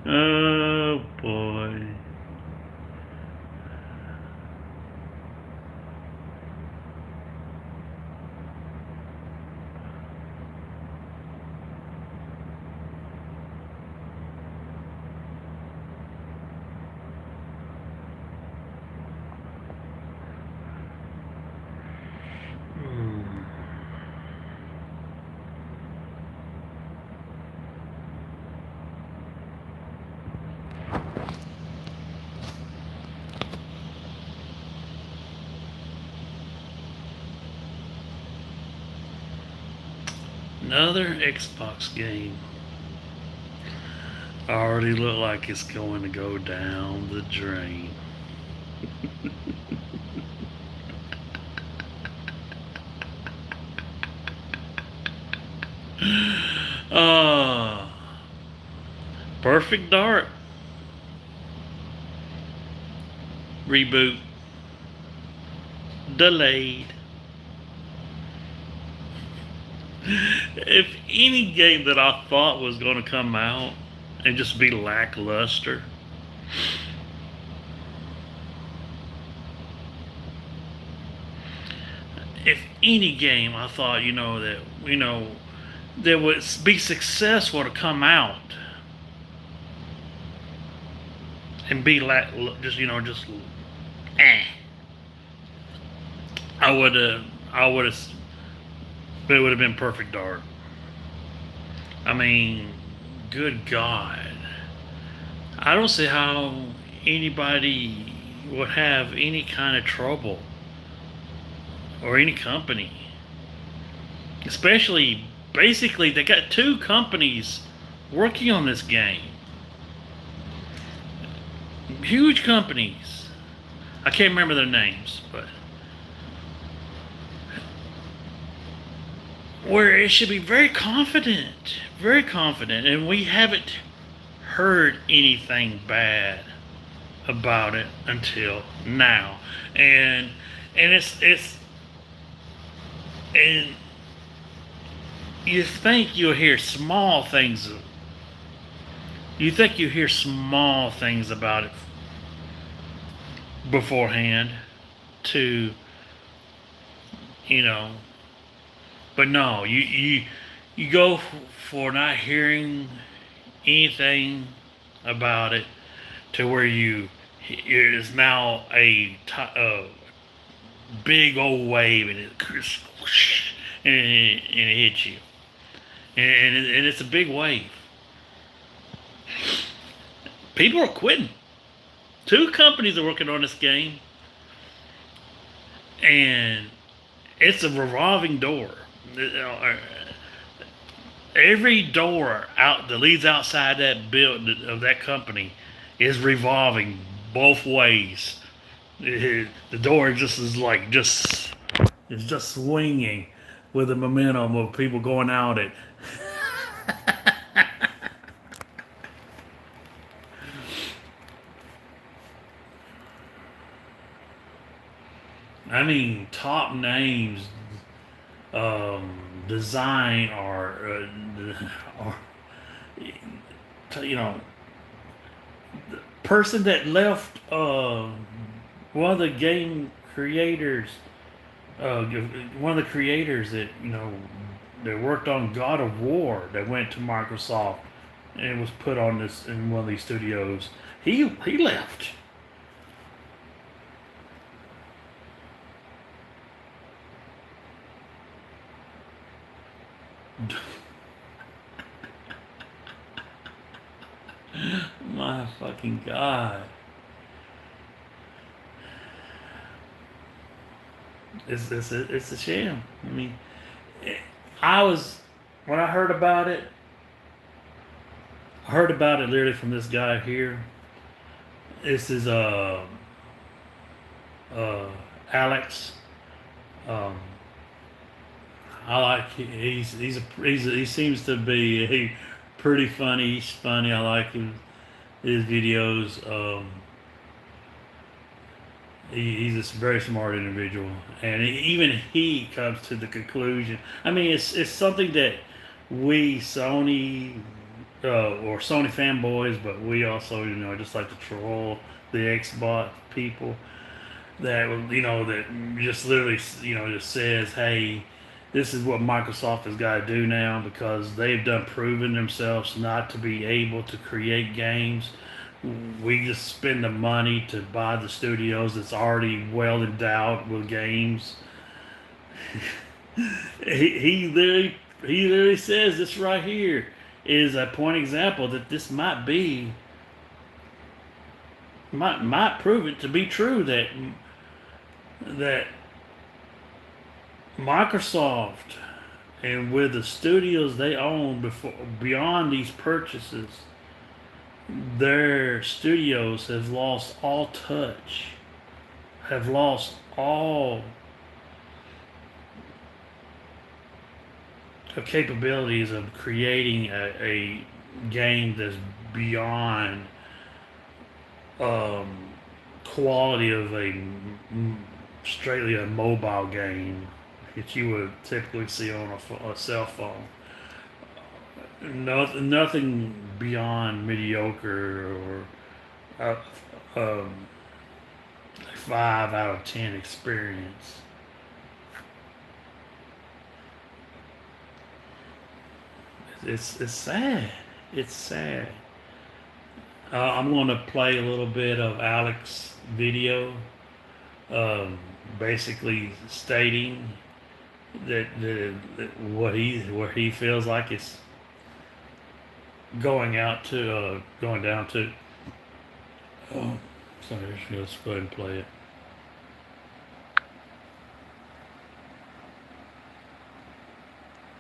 Oh boy. Hmm. Another Xbox game. Already look like it's going to go down the drain. uh, Perfect Dark reboot delayed. If any game that I thought was going to come out and just be lackluster, if any game I thought that would be successful to come out and be just eh, I would have, but it would have been Perfect Dark. I mean, good God, I don't see how anybody would have any kind of trouble, or any company, especially basically they got two companies working on this game, huge companies. I can't remember their names, but where it should be very confident, and we haven't heard anything bad about it until now, and it's and you think you'll hear small things. You think you hear small things about it beforehand, to you know, but no, you go for not hearing anything about it to where it is now a big old wave, and it hits you, and it's a big wave. People are quitting. Two companies are working on this game, and it's a revolving door. Every door out that leads outside that build of that company is revolving both ways. The door just is like just it's just swinging with the momentum of people going out it. I mean, top names, design, or you know, the person that left, one of the game creators, one of the creators that that worked on God of War, that went to Microsoft and was put on this in one of these studios. He left. My fucking God. It's a sham. I mean, I was when I heard about it literally from this guy here. This is uh Alex. Um, I like he seems to be pretty funny. He's funny. I like his videos. He's a very smart individual, and even he comes to the conclusion. I mean, it's something that we Sony or Sony fanboys, but we also, just like to troll the Xbox people that, that just literally, just says, hey, this is what Microsoft has got to do now because they've done proven themselves not to be able to create games. We just spend the money to buy the studios that's already well endowed with games. he literally says this right here is a point example that this might prove it to be true that Microsoft and with the studios they own beyond these purchases, their studios have lost all touch, have lost all the capabilities of creating a game that's beyond quality of straightly a mobile game that you would typically see on a cell phone. Nothing beyond mediocre or a 5 out of 10 experience. It's sad. It's sad. I'm going to play a little bit of Alex's video, basically stating that what he feels like it's going down to. Oh, sorry, let's go ahead and play it.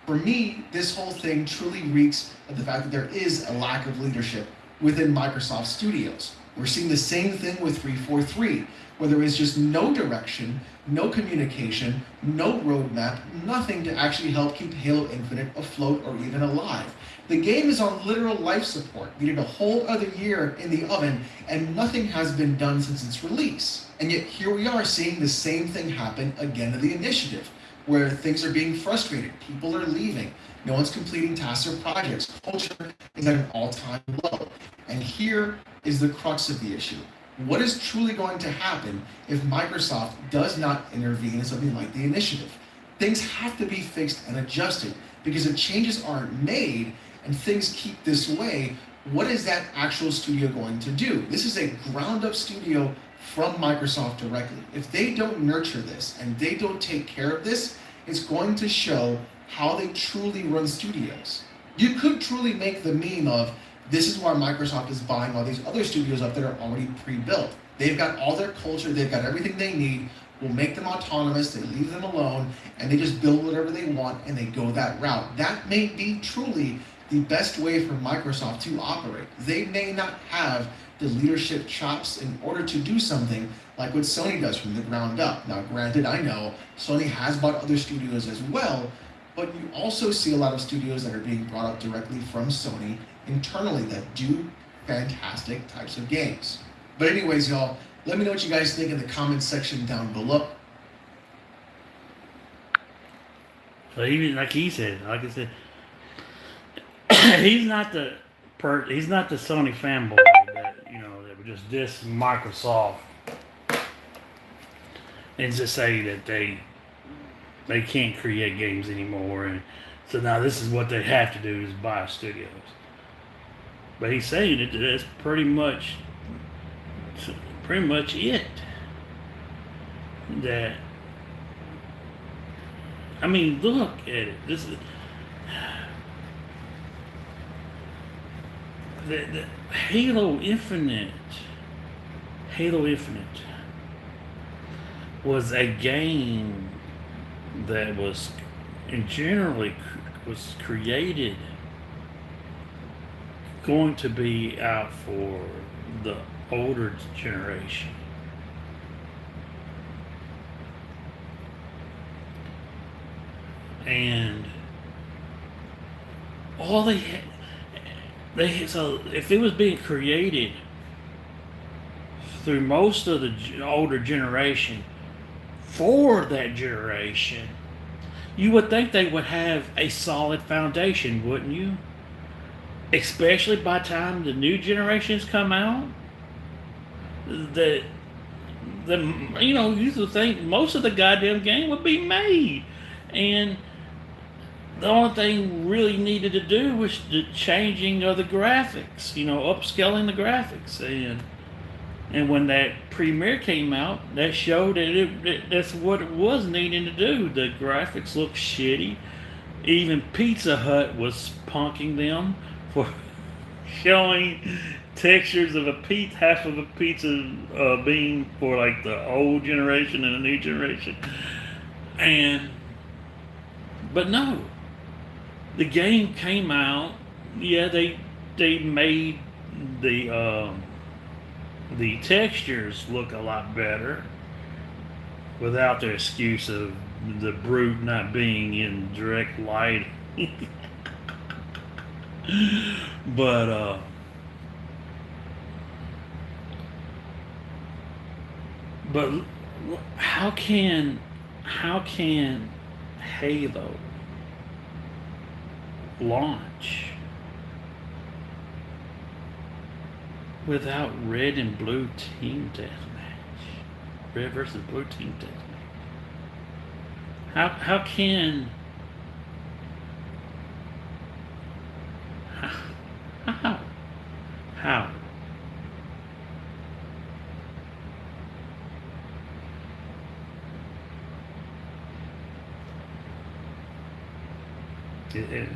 For me, this whole thing truly reeks of the fact that there is a lack of leadership within Microsoft Studios. We're seeing the same thing with 343, where there is just no direction, no communication, no roadmap, nothing to actually help keep Halo Infinite afloat or even alive. The game is on literal life support, needed a whole other year in the oven, and nothing has been done since its release. And yet here we are seeing the same thing happen again in the initiative, where things are being frustrated, people are leaving, no one's completing tasks or projects, culture is at an all-time low. And here is the crux of the issue. What is truly going to happen if Microsoft does not intervene in something like the initiative? Things have to be fixed and adjusted, because if changes aren't made and things keep this way, what is that actual studio going to do? This is a ground-up studio from Microsoft directly. If they don't nurture this and they don't take care of this, it's going to show how they truly run studios. You could truly make the meme of, this is why Microsoft is buying all these other studios up that are already pre-built. They've got all their culture, they've got everything they need, we'll make them autonomous, they leave them alone, and they just build whatever they want and they go that route. That may be truly the best way for Microsoft to operate. They may not have the leadership chops in order to do something like what Sony does from the ground up. Now, granted, I know Sony has bought other studios as well, but you also see a lot of studios that are being brought up directly from Sony internally that do fantastic types of games. But anyways, y'all, let me know what you guys think in the comments section down below. So even like I said, he's not the Sony fanboy that that would just diss Microsoft and just say that they can't create games anymore, and so now this is what they have to do is buy studios. But he's saying that that's pretty much it. That, I mean, look at it. This is the Halo Infinite. Halo Infinite was a game that was created going to be out for the older generation. And all so if it was being created through most of the older generation for that generation, you would think they would have a solid foundation, wouldn't you? especially by the time the new generations come out, that the you used to think most of the goddamn game would be made, and the only thing really needed to do was the changing of the graphics, upscaling the graphics, and when that premiere came out, that showed that that's what it was needing to do. The graphics looked shitty. Even Pizza Hut was punking them for showing textures of half of a pizza being for like the old generation and the new generation, but no, the game came out. Yeah, they made the textures look a lot better without the excuse of the brute not being in direct light. But but how can Halo launch without red and blue team deathmatch? Red versus blue team deathmatch. How can how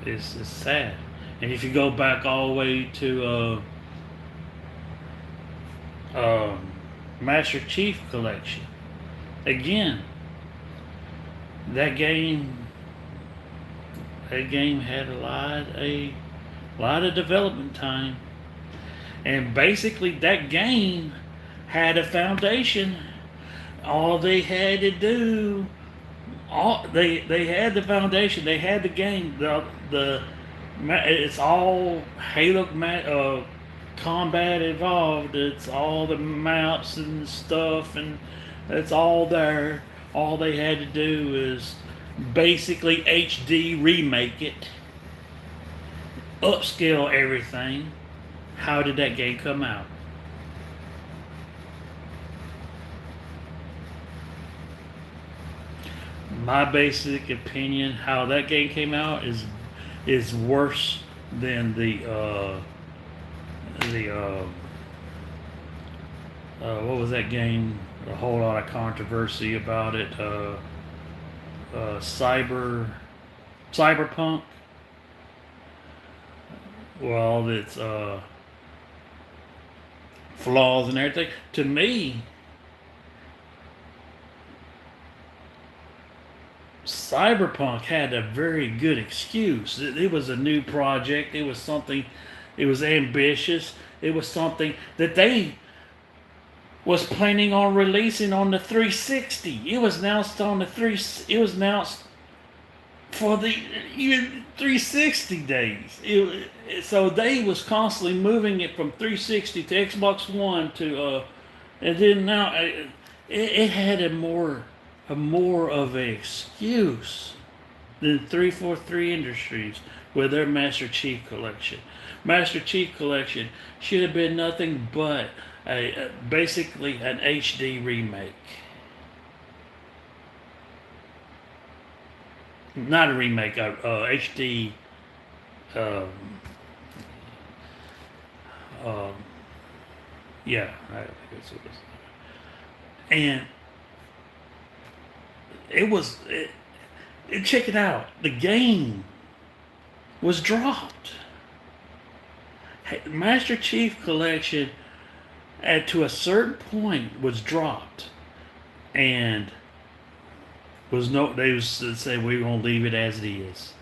it's sad. And if you go back all the way to Master Chief Collection, again, that game had a lot of development time, and basically that game had a foundation. All they had to do, they had the foundation, they had the game, it's all Halo combat involved. It's all the maps and stuff, and it's all there. All they had to do is basically HD remake it, upscale everything. How did that game come out? My basic opinion, how that game came out is worse than what was that game? A whole lot of controversy about it. Cyberpunk. Well, its flaws and everything. To me, Cyberpunk had a very good excuse. It was a new project. It was something. It was ambitious. It was something that they was planning on releasing on the 360. It was announced on the It was announced for the even 360 days. So they was constantly moving it from 360 to Xbox One to, and then now it had a more of an excuse than 343 Industries with their Master Chief Collection. Master Chief Collection should have been nothing but basically an HD remake. Not a remake, HD. Yeah, I think that's what it is. And check it out. The game was dropped. Master Chief Collection, to a certain point, was dropped, and they said we're gonna leave it as it is.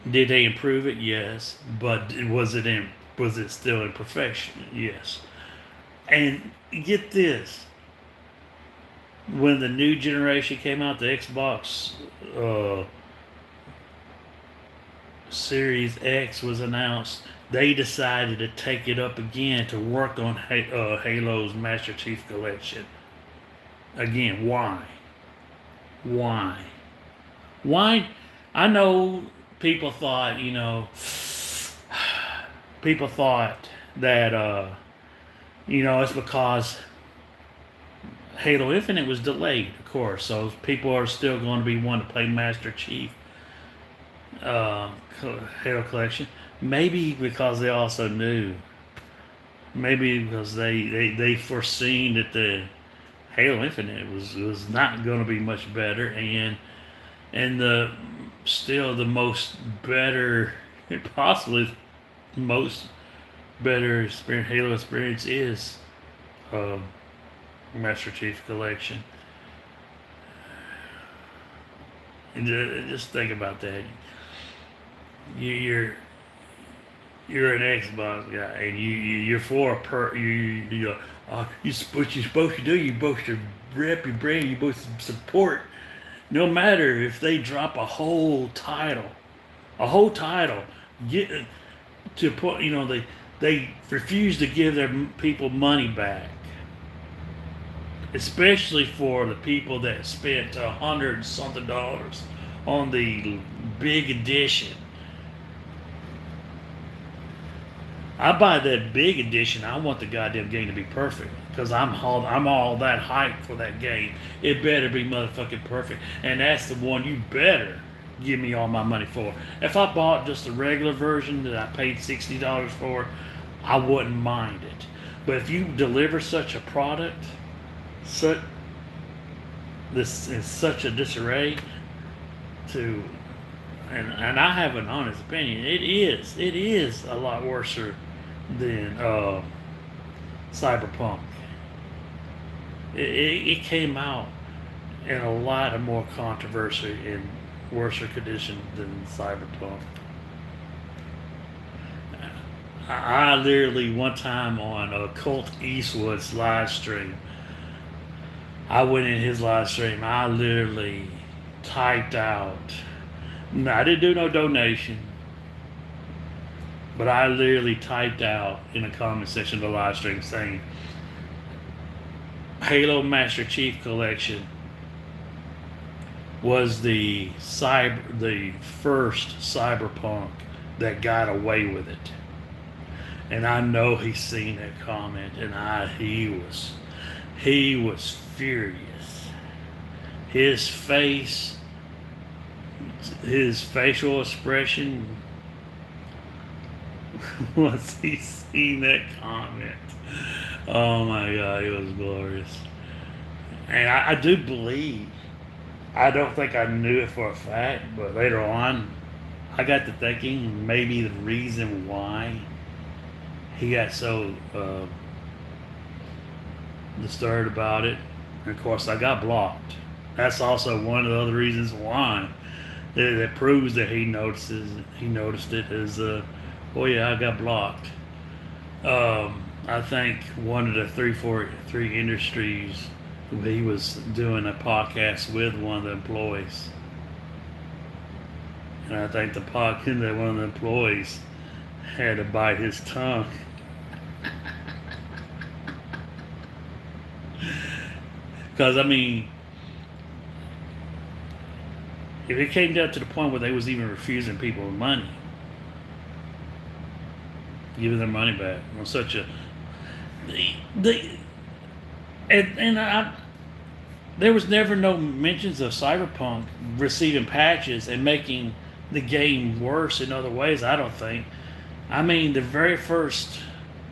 Did they improve it? Yes, but was it still in perfection? Yes. And get this. When the new generation came out, the Xbox Series X was announced, they decided to take it up again to work on Halo's Master Chief Collection. Again, why? Why? I know people thought, people thought that, it's because Halo Infinite was delayed, of course. So people are still going to be wanting to play Master Chief Halo Collection. Maybe because they also knew. Maybe because they foreseen that the Halo Infinite was not going to be much better, and the still the most better, possibly most better experience, Halo experience is Master Chief Collection. And just think about that. You're an Xbox guy, and you're for what you're supposed to do. You're supposed to rep your brand. You're supposed to support. No matter if they drop a whole title, get to put. They refuse to give their people money back, especially for the people that spent $100 something on the big edition. I buy that big edition. I want the goddamn game to be perfect because I'm all that hyped for that game. It better be motherfucking perfect, and that's the one you better give me all my money for. If I bought just the regular version that I paid $60 for, I wouldn't mind it. But if you deliver such a product, this is such a disarray to. And I have an honest opinion. It is a lot worse than Cyberpunk. It came out in a lot of more controversy and worse condition than Cyberpunk. I literally one time on Colt Eastwood's live stream, I went in his live stream. I literally typed out. No, I didn't do no donation, but I literally typed out in the comment section of the live stream saying, Halo Master Chief Collection was the first Cyberpunk that got away with it. And I know he's seen that comment, and he was furious. His facial expression once he seen that comment. Oh my God, it was glorious. And I do believe, I don't think I knew it for a fact, but later on, I got to thinking maybe the reason why he got so disturbed about it. And of course, I got blocked. That's also one of the other reasons why. That proves that he noticed it is, oh yeah, I got blocked. I think one of the 343 Industries, he was doing a podcast with one of the employees. And I think that one of the employees had to bite his tongue. Because, I mean, if it came down to the point where they was even refusing people money, giving their money back on such a, there was never no mentions of Cyberpunk receiving patches and making the game worse in other ways. I don't think. I mean, the very first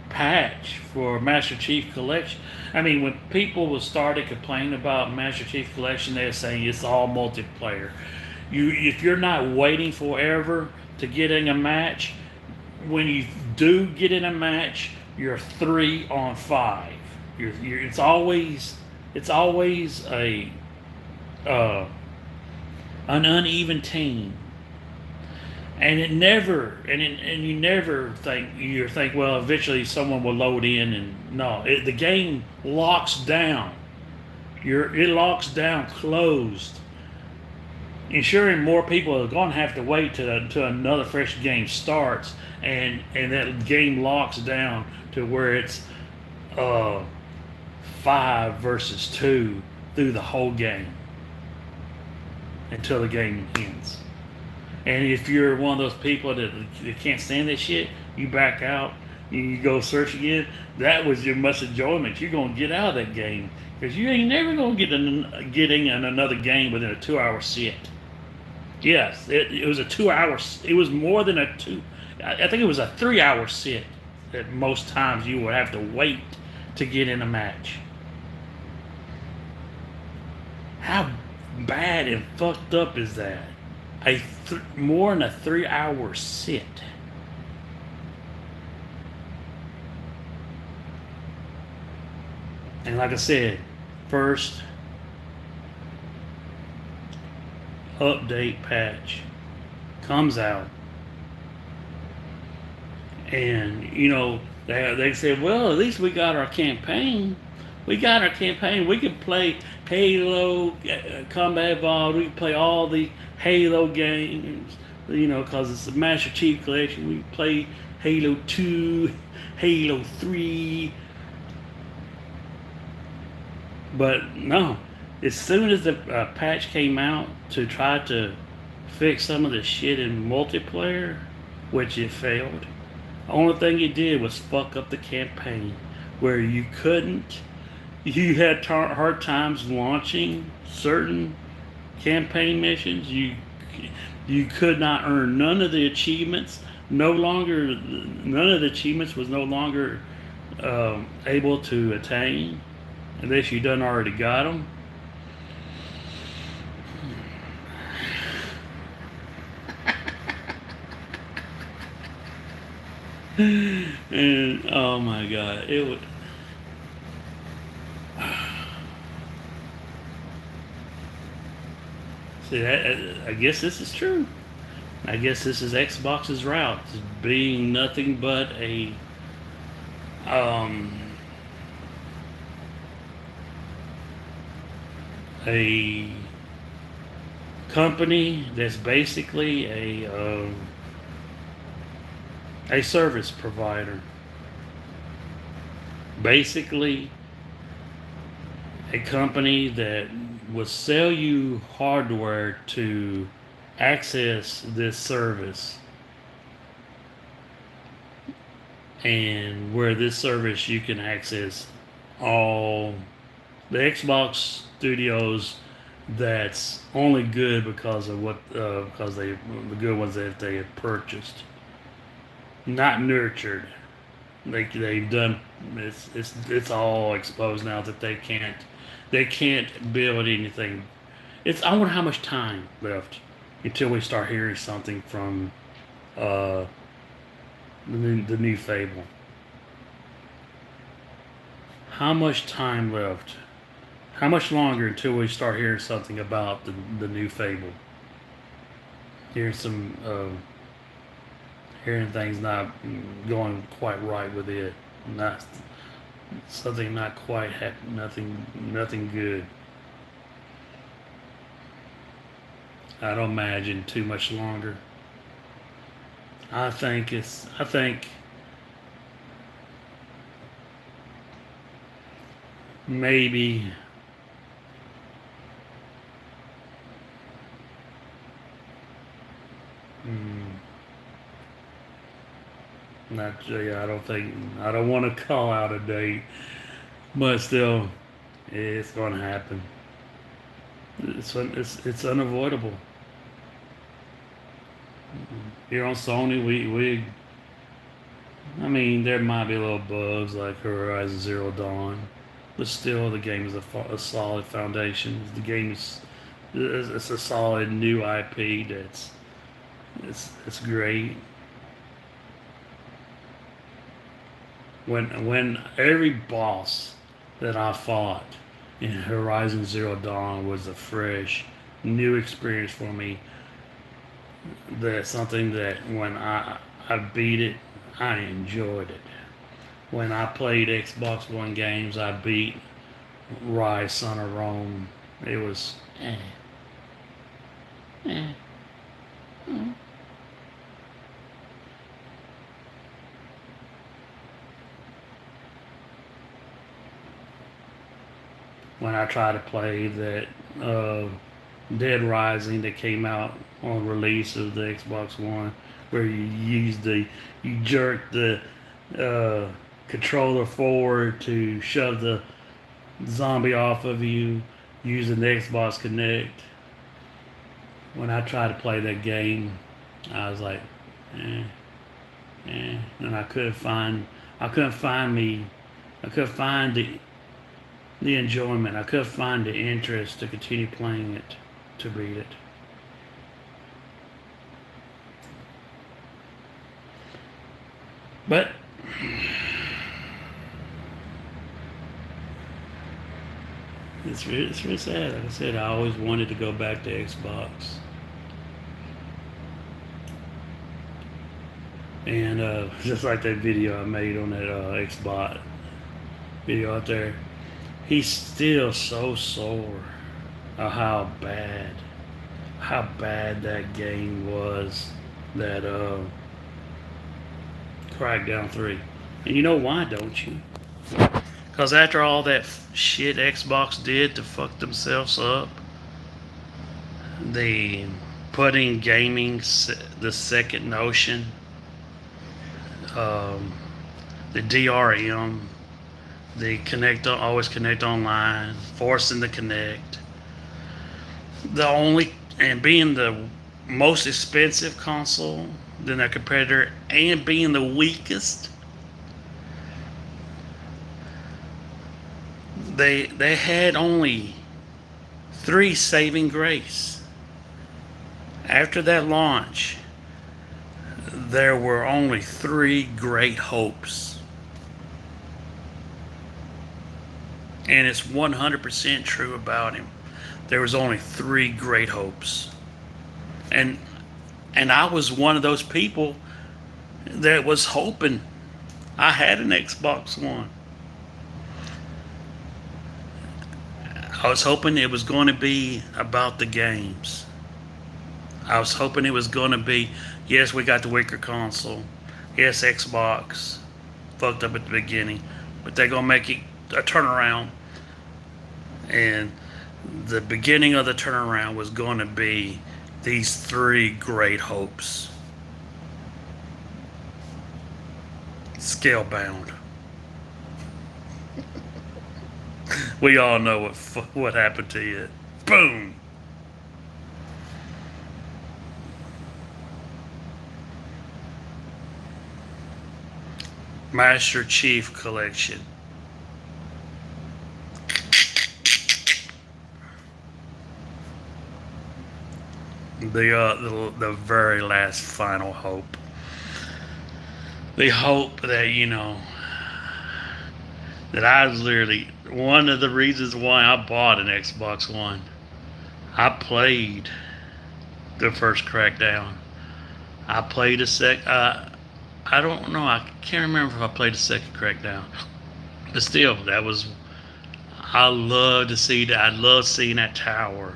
patch for Master Chief Collection. I mean, when people started complaining about Master Chief Collection, they were saying it's all multiplayer. If you're not waiting forever to get in a match, when you do get in a match, you're 3 on 5. It's always an uneven team, and you never think well eventually someone will load in, and no, the game locks down. It locks down closed, ensuring more people are going to have to wait till another fresh game starts, and that game locks down to where it's 5 versus 2 through the whole game until the game ends. And if you're one of those people that can't stand that shit, you back out. You go search again. That was your much enjoyment. You're gonna get out of that game because you ain't never gonna getting in another game within a 2 hour sit. Yes, it was a 2 hour. It was more than a two. I think it was a 3 hour sit. That most times you would have to wait to get in a match. How bad and fucked up is that? More than a 3 hour sit. And like I said, first update patch comes out, and they said, well, at least we got our campaign. We got our campaign. We can play Halo, Combat Evolved. We can play all the Halo games, because it's a Master Chief Collection. We can play Halo 2, Halo 3. But no, as soon as the patch came out to try to fix some of the shit in multiplayer, which it failed, the only thing it did was fuck up the campaign, where you had hard times launching certain campaign missions. You could not earn none of the achievements. None of the achievements was no longer able to attain unless you done already got them. And oh my god, it would. See, I guess this is true. I guess this is Xbox's route, being nothing but a company that's basically a service provider. Basically, a company that will sell you hardware to access this service, and where this service you can access all the Xbox studios that's only good because of the good ones that they have purchased, not nurtured. They've done it's all exposed now that they can't build anything. I wonder how much time left until we start hearing something from the new Fable. How much time left? How much longer until we start hearing something about the new Fable? Hearing hearing things not going quite right with it, not something not quite nothing good. I don't imagine too much longer. I think maybe not. Yeah, I don't want to call out a date, but still, it's going to happen. It's unavoidable. Here on Sony, I mean, there might be little bugs like Horizon Zero Dawn, but still, the game is a solid foundation. The game it's a solid new IP it's great. When every boss that I fought in Horizon Zero Dawn was a fresh, new experience for me. That's something that when I beat it, I enjoyed it. When I played Xbox One games, I beat Rise, Son of Rome. It was mm. When I tried to play that Dead Rising that came out on release of the Xbox One, where you jerk the controller forward to shove the zombie off of you using the Xbox Connect. When I tried to play that game, I was like, and I couldn't find the enjoyment. I couldn't find the interest to continue playing it, to beat it. But it's really sad. Like I said, I always wanted to go back to Xbox. And just like that video I made on that Xbox video out there, he's still so sore of how bad that game was, that Crackdown 3. And you know why, don't you? Because after all that shit Xbox did to fuck themselves up, they put in gaming the second notion, the DRM, the always connect online, forcing the connect. And being the most expensive console than their competitor, and being the weakest, they had only 3 saving grace. After that launch, there were only 3 great hopes. And it's 100% true about him. There was only 3 great hopes. And I was one of those people that was hoping. I had an Xbox One. I was hoping it was going to be about the games. I was hoping it was going to be, yes, we got the weaker console. Yes, Xbox fucked up at the beginning, but they're going to make it a turnaround. And the beginning of the turnaround was going to be these 3 great hopes. Scalebound. We all know what happened to you. Boom. Master Chief Collection. The very last final hope. The hope that, that I literally, one of the reasons why I bought an Xbox One, I played the first Crackdown. I played I don't know, I can't remember if I played the second Crackdown. But still, I love to see that. I love seeing that tower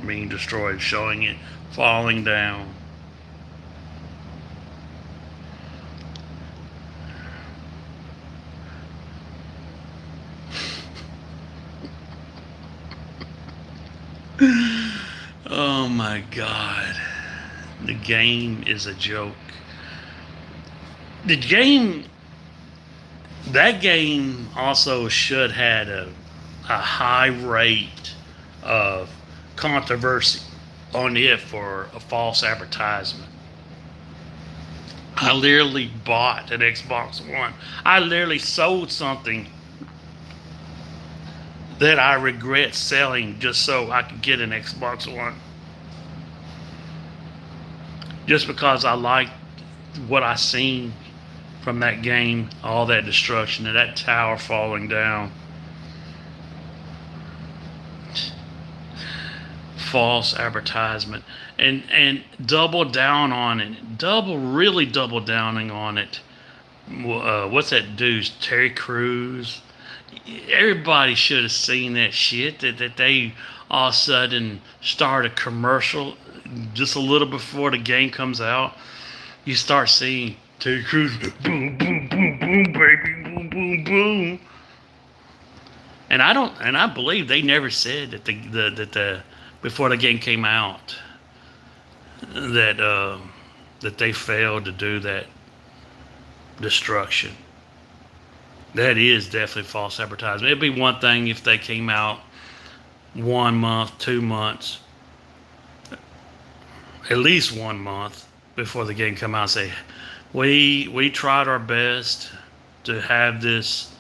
being destroyed, showing it falling down. Oh my God. The game is a joke. That game also should had a high rate of controversy on it for a false advertisement. I literally bought an Xbox One. I literally sold something that I regret selling just so I could get an Xbox One. Just because I liked what I seen from that game, all that destruction, and that tower falling down. False advertisement. And double down on it. Really double downing on it. What's that dude? Terry Crews. Everybody should have seen that shit. That they all of a sudden start a commercial just a little before the game comes out. You start seeing Terry Crews, boom, boom, boom, boom, baby, boom, boom, boom. And I believe they never said that the before the game came out that they failed to do that destruction. That is definitely false advertisement. It'd be one thing if they came out 1 month, 2 months, at least 1 month before the game come out and say, we tried our best to have this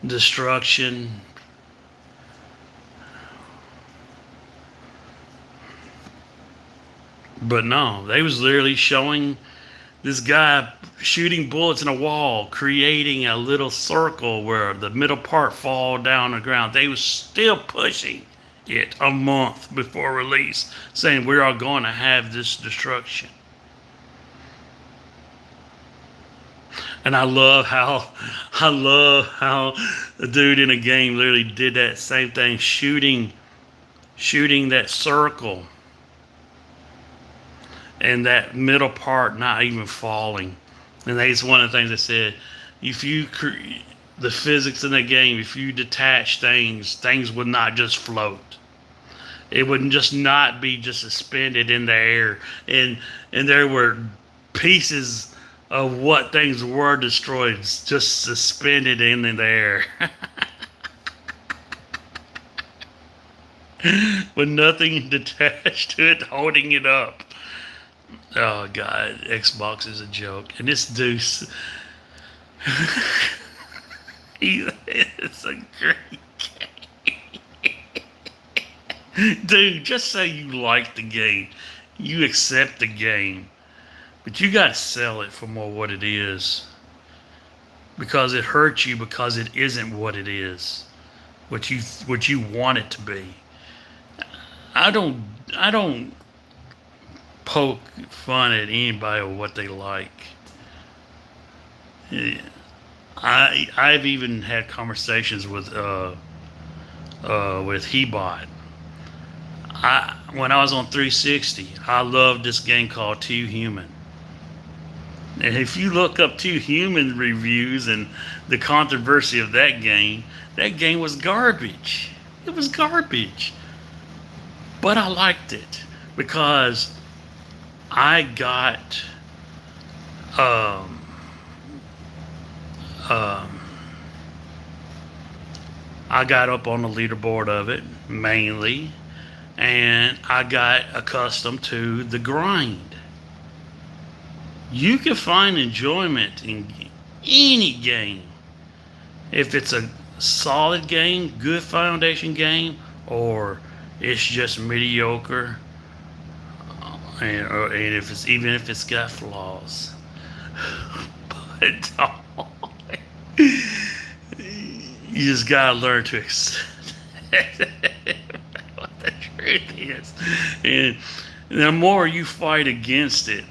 destruction. But no, they was literally showing this guy shooting bullets in a wall, creating a little circle where the middle part fall down the ground. They was still pushing it a month before release, saying we are going to have this destruction. And I love how the dude in a game literally did that same thing, shooting that circle. And that middle part not even falling. And that's one of the things I said. If you the physics in the game, if you detach things would not just float. It would just not be just suspended in the air. And there were pieces of what things were destroyed just suspended in the air. With nothing detached to it holding it up. Oh God, Xbox is a joke. And this deuce, it's a great game. Dude, just say you like the game. You accept the game. But you gotta sell it for more what it is. Because it hurts you because it isn't what it is. What you want it to be. I don't poke fun at anybody or what they like. I've even had conversations with Hebot. When I was on 360, I loved this game called Too Human. And if you look up Too Human reviews and the controversy of that game was garbage. It was garbage. But I liked it because I got I got up on the leaderboard of it mainly, and I got accustomed to the grind. You can find enjoyment in any game if it's a solid game, good foundation game, or it's just mediocre. And if it's got flaws. But you just gotta learn to accept what the truth is. And the more you fight against it,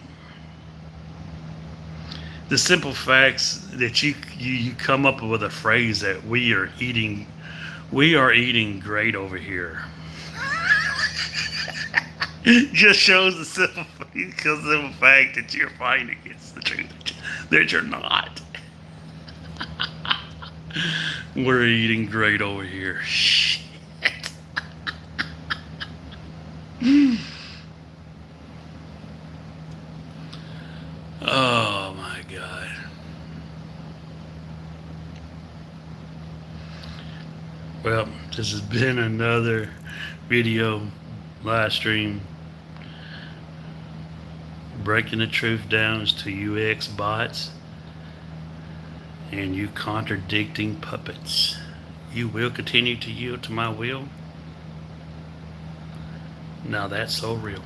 the simple facts that you come up with a phrase that we are eating great over here. Just shows the simple fact that you're fighting against the truth that you're not. We're eating great over here. Shit. Oh my God. Well, this has been another video live stream breaking the truth down as to you Xbots and you contradicting puppets. You will continue to yield to my will. Now that's so real.